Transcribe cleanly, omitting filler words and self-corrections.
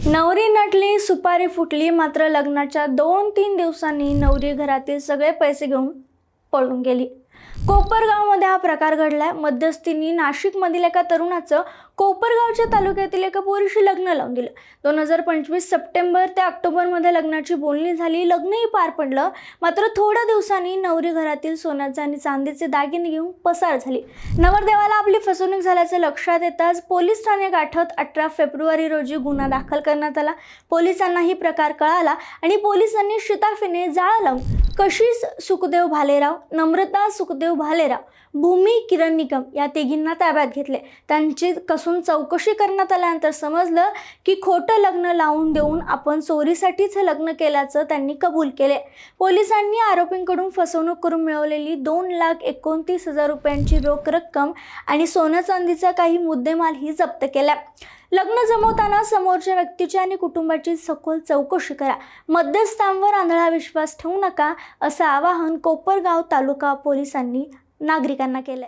नवरी नटली, सुपारी फुटली, मात्र लग्नाच्या 2-3 दिवसांनी नवरी घरातील सगळे पैसे घेऊन पळून गेली. कोपरगावमध्ये हा प्रकार घडलाय. मध्यस्थींनी नाशिकमधील एका तरुणाचं कोपरगावच्या तालुक्यातील एका पोरीशी लग्न लावून दिलं. 2025 सप्टेंबर ते ऑक्टोबरमध्ये लग्नाची बोलणी झाली, लग्नही पार पडलं. मात्र थोड्या दिवसांनी नवरी घरातील सोन्याचे आणि चांदीचे दागिने घेऊन पसार झाली. नवरदेवाला आपली फसवणूक झाल्याचे लक्षात येताच पोलीस ठाणे गाठत 18 फेब्रुवारी रोजी गुन्हा दाखल करण्यात आला. पोलिसांना ही प्रकार कळाला आणि पोलिसांनी शिताफीने जाळं लावून कशिश सुखदेव भालेराव, नम्रता सुखदेव भालेराव, भूमी किरण निकम या तिघींना ताब्यात घेतले. त्यांची कसून चौकशी करण्यात आल्यानंतर समजलं की खोटं लग्न लावून देऊन आपण चोरीसाठीच हे लग्न केल्याचं त्यांनी कबूल केले. पोलिसांनी आरोपींकडून फसवणूक करून मिळवलेली 2,29,000 रुपयांची रोख रक्कम आणि सोनं चांदीचा काही मुद्देमालही जप्त केला. लग्न जमवताना समोरच्या व्यक्तीची आणि कुटुंबाची सखोल चौकशी करा. मध्यस्थांवर आंधळा विश्वास ठेवू नका, असं आवाहन कोपरगाव तालुका पोलिसांनी नागरिकांना केलंय.